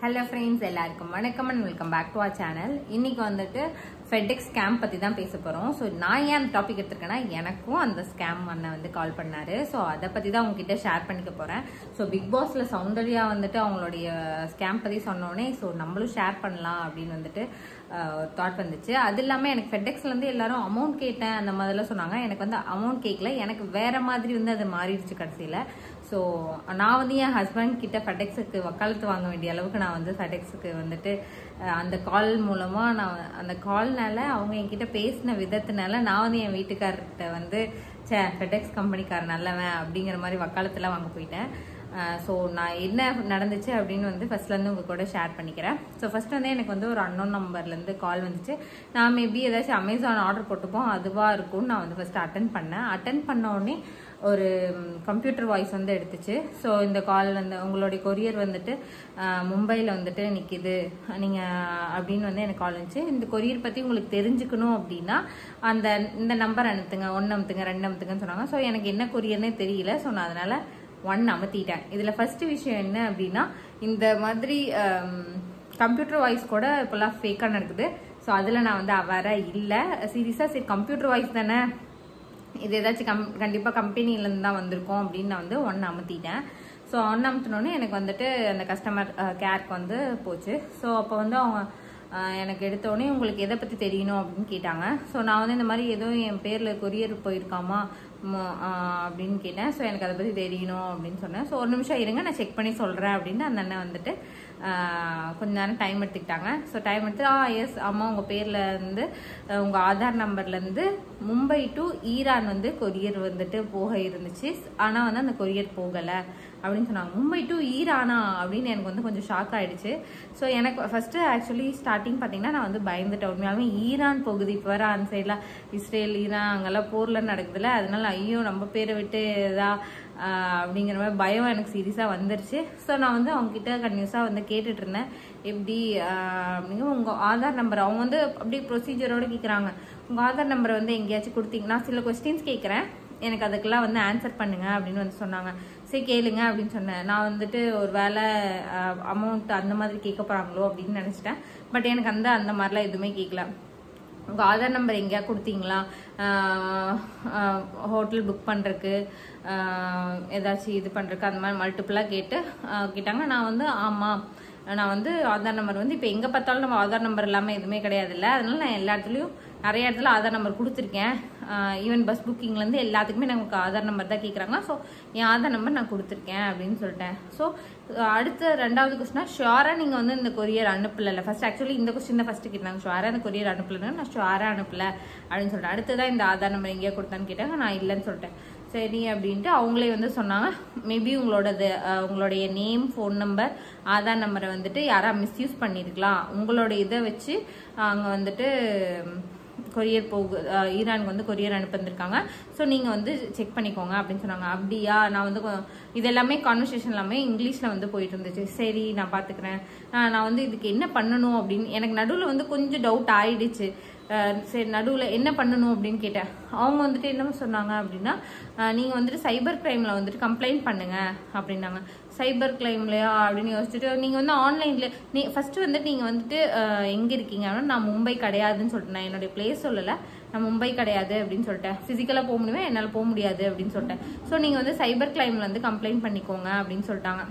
Hello friends, எல்லாருக்கும் வணக்கம் and welcome back to our channel. இன்னைக்கு வந்துட்டு FedEx scam பத்தி தான் பேச போறோம். சோ நான் ஏன் அந்த டாபிக் எடுத்துர்க்கேனா எனக்கும் அந்த ஸ்கேம் அண்ணா வந்து கால் பண்ணாரு. சோ அத பத்தி தான் உங்ககிட்ட ஷேர் பண்ணிக்க போறேன். சோ பிக் பாஸ்ல சௌந்தர்யா வந்துட்டு அவங்களுடைய ஸ்கேம் பத்தி சொன்னோனே சோ நம்மளும் ஷேர் பண்ணலாம் அப்படினு வந்துட்டு தாட் வந்துச்சு. அது இல்லாம எனக்கு FedExல இருந்து எல்லாரும் அமௌண்ட் கேட்டேன் அந்த மாதிரிலாம் சொன்னாங்க. எனக்கு வந்து அமௌண்ட் கேட்கல. எனக்கு வேற மாதிரி வந்து அது மாறிடுச்சு கடைசில. ஸோ நான் வந்து என் ஹஸ்பண்ட் கிட்ட FedExக்கு வக்காலத்து வாங்க வேண்டிய அளவுக்கு நான் வந்து FedExக்கு வந்துட்டு அந்த கால் மூலமா நான் அந்த கால்னால அவங்க என்கிட்ட பேசின விதத்தினால நான் வந்து என் வீட்டுக்காரர்கிட்ட வந்து FedEx கம்பெனிக்காரர் நல்லவன் அப்படிங்கிற மாதிரி வக்காலத்துலாம் வாங்க போயிட்டேன். ஸோ நான் என்ன நடந்துச்சு அப்படின்னு வந்து ஃபர்ஸ்ட்லேருந்து உங்கள் கூட ஷேர் பண்ணிக்கிறேன். ஸோ ஃபர்ஸ்ட் வந்து எனக்கு வந்து ஒரு அன்னோன் நம்பர்லேருந்து கால் வந்துச்சு. நான் மேபி ஏதாச்சும் அமேசான் ஆர்டர் போட்டுப்போம் அதுவாக இருக்கும்னு நான் வந்து ஃபர்ஸ்ட் அட்டன் பண்ணேன். அட்டன் பண்ண உடனே ஒரு கம்ப்யூட்டர் வாய்ஸ் வந்து எடுத்துச்சு. ஸோ இந்த கால் வந்து உங்களுடைய கொரியர் வந்துட்டு மும்பையில் வந்துட்டு நிற்கிது நீங்கள் அப்படின்னு வந்து எனக்கு கால் வந்துச்சு. இந்த கொரியர் பற்றி உங்களுக்கு தெரிஞ்சுக்கணும் அப்படின்னா இந்த நம்பர் அனுப்புங்க, 1 அமுத்துங்க 2 அமுத்துங்கன்னு சொன்னாங்க. ஸோ எனக்கு என்ன கொரியர்னே தெரியல. ஸோ நான் அதனால 1 அமர்த்திட்டேன். இதில் ஃபர்ஸ்ட் விஷயம் என்ன அப்படின்னா இந்த மாதிரி கம்ப்யூட்டர் வாய்ஸ் கூட இப்போல்லாம் ஃபேக்காக நடக்குது. ஸோ அதில் நான் வந்து அவேராக இல்லை. சீரியஸாக சரி கம்ப்யூட்டர் வாய்ஸ் தானே இது ஏதாச்சும் கண்டிப்பாக கம்பெனிலேருந்து தான் வந்திருக்கோம் அப்படின்னு நான் வந்து 1 அமர்த்திட்டேன். ஸோ 1 அமுத்தினோடனே எனக்கு வந்துட்டு அந்த கஸ்டமர் கேருக்கு வந்து போச்சு. ஸோ அப்போ வந்து அவங்க எனக்கு எடுத்தோடனே உங்களுக்கு எதை பற்றி தெரியணும் அப்படின்னு கேட்டாங்க. ஸோ நான் வந்து இந்த மாதிரி ஏதோ என் பேரில் கொரியர் போயிருக்காமா அப்படின்னு கேட்டேன். ஸோ எனக்கு அதை பற்றி தெரியணும் அப்படின்னு சொன்னேன். ஸோ 1 நிமிஷம் இருங்க நான் செக் பண்ணி சொல்கிறேன் அப்படின்னு அந்த அண்ணன் வந்துட்டு கொஞ்ச நேரம் டைம் எடுத்துக்கிட்டாங்க. ஸோ டைம் எடுத்து எஸ் ஆமாம் உங்கள் பேரில் இருந்து உங்கள் ஆதார் நம்பர்லேருந்து மும்பை டு ஈரான் வந்து கொரியர் வந்துட்டு போக இருந்துச்சு. ஆனால் வந்து அந்த கொரியர் போகலை அப்படின்னு சொன்னாங்க. மும்பை டு ஈரானா அப்படின்னு எனக்கு வந்து கொஞ்சம் ஷாக் ஆகிடுச்சு. ஸோ எனக்கு ஃபஸ்ட்டு ஆக்சுவலி ஸ்டார்டிங் பார்த்தீங்கன்னா நான் வந்து பயந்துட்டேன். உண்மையாலுமே ஈரான் போகுது இப்போ வர அந்த சைடில் இஸ்ரேல் ஈரான் அங்கெல்லாம் போரில் நடக்குதுல்ல. அதனால ஐயோ நம்ம பேரை விட்டு ஏதா அப்படிங்கிற மாதிரி பயம் எனக்கு சீரியஸாக வந்துருச்சு. ஸோ நான் வந்து அவங்ககிட்ட கன்யூஸாக வந்து கேட்டுட்டு இருந்தேன் எப்படி அப்படிங்கிற உங்கள் ஆதார் நம்பர் அவங்க வந்து அப்படியே ப்ரொசீஜரோடு கேட்குறாங்க. உங்கள் ஆதார் நம்பரை வந்து எங்கேயாச்சும் கொடுத்தீங்கன்னா சில கொஸ்டின்ஸ் கேட்குறேன் எனக்கு அதுக்கெல்லாம் வந்து ஆன்சர் பண்ணுங்க அப்படின்னு வந்து சொன்னாங்க. சரி கேளுங்க அப்படின்னு சொன்னேன். நான் வந்துட்டு ஒரு வேலை அமௌண்ட் அந்த மாதிரி கேட்க போகிறாங்களோ அப்படின்னு நினச்சிட்டேன். பட் எனக்கு அந்த மாதிரிலாம் எதுவுமே கேட்கல. உங்கள் ஆதார் நம்பர் எங்கேயா கொடுத்தீங்களா ஹோட்டல் புக் பண்ணுறதுக்கு ஏதாச்சும் இது பண்ணுறதுக்கு அந்த மாதிரி மல்டிப்புளாக கேட்டாங்க. நான் வந்து ஆமாம் நான் வந்து ஆதார் நம்பர் வந்து இப்போ எங்கே பார்த்தாலும் நம்ம ஆதார் நம்பர் இல்லாமல் எதுவுமே கிடையாது இல்லை. அதனால நான் எல்லா இடத்துலையும் நிறைய இடத்துல ஆதார் நம்பர் கொடுத்துருக்கேன். ஈவன் பஸ் புக்கிங்லேருந்து எல்லாத்துக்குமே நமக்கு ஆதார் நம்பர் தான் கேட்குறாங்க. ஸோ என் ஆதார் நம்பர் நான் கொடுத்துருக்கேன் அப்படின்னு சொல்லிட்டேன். ஸோ அடுத்த 2வது கொஸ்டினா ஷுவராக நீங்கள் வந்து இந்த கொரியர் அனுப்பலை. ஃபர்ஸ்ட் ஆக்சுவலி இந்த கொஸ்டின் தான் ஃபஸ்ட்டு கேட்டாங்க. ஷுவராக இந்த கொரியர் அனுப்பலைன்னா நான் ஷுவராக அனுப்பலை அப்படின்னு சொல்லிட்டேன். அடுத்ததான் இந்த ஆதார் நம்பர் எங்கேயா கொடுத்தான்னு கேட்டாங்க. நான் இல்லைன்னு சொல்லிட்டேன். சரி அப்படின்ட்டு அவங்களே வந்து சொன்னாங்க மேபி உங்களுடைய நேம் ஃபோன் நம்பர் ஆதார் நம்பரை வந்துட்டு யாராவது மிஸ்யூஸ் பண்ணியிருக்கலாம். உங்களோட இதை வச்சு அங்கே வந்துட்டு கொரியர் ஈரானுக்கு வந்து கொரியர் அனுப்பியிருக்காங்க. ஸோ நீங்கள் வந்து செக் பண்ணிக்கோங்க அப்படின்னு சொன்னாங்க. அப்படியா நான் வந்து இது எல்லாமே கான்வர்சேஷன் எல்லாமே இங்கிலீஷில் வந்து போயிட்டு இருந்துச்சு. சரி நான் பார்த்துக்கிறேன். நான் வந்து இதுக்கு என்ன பண்ணணும் அப்படின்னு எனக்கு நடுவில் வந்து கொஞ்சம் டவுட் ஆயிடுச்சு. சரி நடுவில் என்ன பண்ணணும் அப்படின்னு கேட்டேன். அவங்க வந்துட்டு என்ன சொன்னாங்க அப்படின்னா நீங்கள் வந்துட்டு சைபர் கிரைமில் வந்துட்டு கம்ப்ளைண்ட் பண்ணுங்க அப்படின்னாங்க. சைபர் கிரைம்லையா அப்படின்னு யோசிச்சுட்டு நீங்கள் வந்து ஆன்லைனில் ஃபஸ்ட்டு வந்துட்டு நீங்கள் வந்துட்டு எங்கே இருக்கீங்க அப்படின்னா நான் மும்பை கிடையாதுன்னு சொல்லிட்டு நான் என்னுடைய பிளேஸ் சொல்லலை. நான் மும்பை கிடையாது அப்படின்னு சொல்லிட்டேன். ஃபிசிக்கலாக போக முடியுமா என்னால் போக முடியாது அப்படின்னு சொல்லிட்டேன். ஸோ நீங்கள் வந்து சைபர் கிரைமில் வந்து கம்ப்ளைண்ட் பண்ணிக்கோங்க அப்படின்னு சொல்லிட்டாங்க.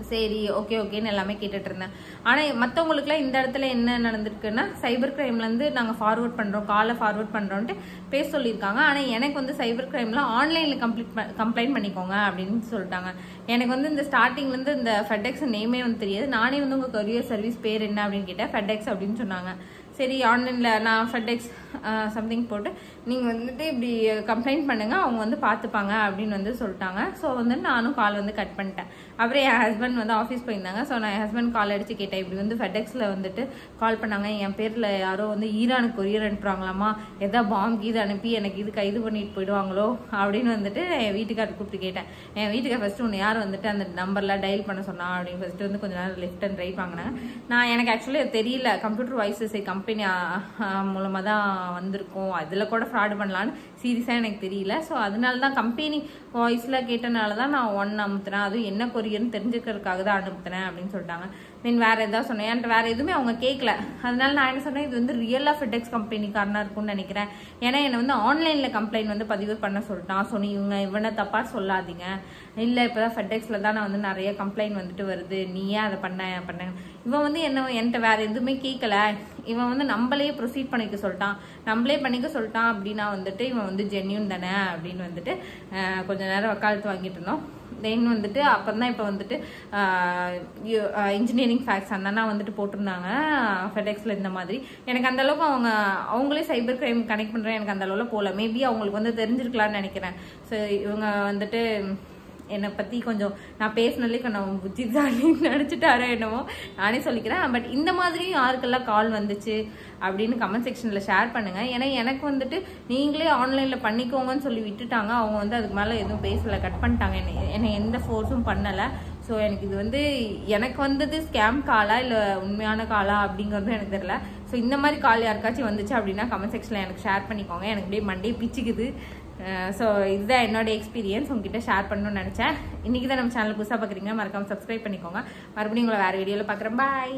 சரி ஓகேன்னு எல்லாமே கேட்டுட்டு இருந்தேன். ஆனால் மற்றவங்களுக்குலாம் இந்த இடத்துல என்ன நடந்திருக்குன்னா சைபர் கிரைம்லேருந்து நாங்கள் ஃபார்வர்ட் பண்ணுறோம் காலை ஃபார்வர்ட் பண்ணுறோன்ட்டு பேச சொல்லியிருக்காங்க. ஆனால் எனக்கு வந்து சைபர் கிரைமில் ஆன்லைனில் கம்ப்ளைண்ட் பண்ணிக்கோங்க அப்படின்னு சொல்லிட்டாங்க. எனக்கு வந்து இந்த ஸ்டார்டிங்லேருந்து இந்த FedEx நேமே வந்து தெரியாது. நானே வந்து உங்கள் கொரியர் சர்வீஸ் பேர் என்ன அப்படின்னு கேட்டேன். FedEx அப்படின்னு சொன்னாங்க. சரி ஆன்லைனில் நான் FedEx சம்திங் போட்டு நீங்கள் வந்துட்டு இப்படி கம்ப்ளைண்ட் பண்ணுங்கள் அவங்க வந்து பார்த்துப்பாங்க அப்படின்னு வந்து சொல்லிட்டாங்க. ஸோ வந்து நானும் கால் வந்து கட் பண்ணிட்டேன். அப்புறம் என் ஹஸ்பண்ட் வந்து ஆஃபீஸ் போயிருந்தாங்க. ஸோ நான் என் ஹஸ்பண்ட் கால் அடித்து கேட்டேன் இப்படி வந்து FedExல வந்துட்டு கால் பண்ணாங்க என் பேரில் யாரோ வந்து ஈரானுக்கு கொரியர் அனுப்புகிறாங்களாமா எதா பாம்பு அனுப்பி எனக்கு இது கைது பண்ணிட்டு போயிடுவாங்களோ அப்படின்னு வந்துட்டு என் வீட்டுக்காரர் கூப்பிட்டு கேட்டேன். என் வீட்டுக்கார் ஃபஸ்ட்டு ஒன்று யார் வந்துட்டு அந்த நம்பர்லாம் டயல் பண்ண சொன்னா அப்படின்னு ஃபஸ்ட்டு வந்து கொஞ்சம் நேரம் லெஃப்ட் அண்ட் ரைட் வாங்கினேன். நான் எனக்கு ஆக்சுவலி தெரியல கம்ப்யூட்டர் வாய்ஸஸ் கம்பெனி மூலமாக தான் வந்திருக்கும் அதில் கூட ஃப்ராட் பண்ணலான்னு சீரியஸாக எனக்கு தெரியல. ஸோ அதனால தான் கம்பெனி வாய்ஸில் கேட்டனால தான் நான் 1 அமுத்துனேன். அதுவும் என்ன கொரியர்னு தெரிஞ்சுக்கிறதுக்காக தான் அனுப்புனேன் அப்படின்னு சொல்லிட்டாங்க. தென் வேறு எதாவது சொன்னேன். என்கிட்ட வேறு எதுவுமே அவங்க கேட்கல. அதனால நான் என்ன சொன்னேன், இது வந்து ரியலாக ஃபெடெக்ஸ் கம்பெனிக்காரனாக இருக்கும்னு நினைக்கிறேன். ஏன்னா என்னை வந்து ஆன்லைனில் கம்ப்ளைண்ட் வந்து பதிவு பண்ண சொல்லிட்டான். ஸோ இவனை தப்பாக சொல்லாதீங்க, இல்லை இப்போ தான் ஃபெடெக்ஸில் தான் நான் வந்து நிறைய கம்ப்ளைண்ட் வந்துட்டு வருது, நீ ஏன் அதை பண்ண இவன் வந்து என்கிட்ட வேறு எதுவுமே கேட்கல. இவன் வந்து நம்மளே ப்ரொசீட் பண்ணிக்க சொல்லிட்டான் அப்படின்னா வந்துட்டு இவன் வந்து ஜென்யூன் தானே அப்படின்னு வந்துட்டு கொஞ்சம் நேரம் வக்காலத்து வாங்கிட்டு இருந்தோம். தென் வந்துட்டு அப்புறம் தான் இப்போ வந்துட்டு இன்ஜினியரிங் ஃபேக்ட்ஸ் அண்ணா வந்துட்டு போட்டிருந்தாங்க ஃபெடெக்ஸில். இந்த மாதிரி எனக்கு அந்த அளவுக்கு அவங்களே சைபர் கிரைம் கனெக்ட் பண்ணுறேன், எனக்கு அந்த அளவுக்கு போகல. மேபி அவங்களுக்கு வந்து தெரிஞ்சிருக்கலாம்னு நினைக்கிறேன். ஸோ இவங்க வந்துட்டு என்னை பற்றி கொஞ்சம் நான் பேசினாலே கொஞ்சம் புத்திசாலின்னு நினச்சிட்டாரோ என்னவோ நானே சொல்லிக்கிறேன். பட் இந்த மாதிரி யாருக்கெல்லாம் கால் வந்துச்சு அப்படின்னு கமெண்ட் செக்ஷனில் ஷேர் பண்ணுங்கள். ஏன்னா எனக்கு வந்துட்டு நீங்களே ஆன்லைனில் பண்ணிக்கோங்கன்னு சொல்லி விட்டுட்டாங்க. அவங்க வந்து அதுக்கு மேலே எதுவும் பேசலை, கட் பண்ணிட்டாங்க. என்னை எந்த ஃபோர்ஸும் பண்ணலை. ஸோ எனக்கு இது வந்து எனக்கு வந்தது ஸ்கேம் காலா இல்லை உண்மையான காலா அப்படிங்கிறதும் எனக்கு தெரியல. ஸோ இந்த மாதிரி கால் யாருக்காச்சும் வந்துச்சு அப்படின்னா கமெண்ட் செக்ஷனில் எனக்கு ஷேர் பண்ணிக்கோங்க. எனக்கு அப்படியே மண்டே பிச்சுக்குது. ஸோ இதுதான் என்னோட எக்ஸ்பீரியன்ஸ் உங்ககிட்ட ஷேர் பண்ணணும்னு நினச்சேன். இன்றைக்கி தான் நம்ம சேனல் புதுசாக பார்க்குறீங்க, மறக்காமல் சப்ஸ்கிரைப் பண்ணிக்கோங்க. மறுபடியும் உங்களை வேறு வீடியோவில் பார்க்குறேன். பாய்.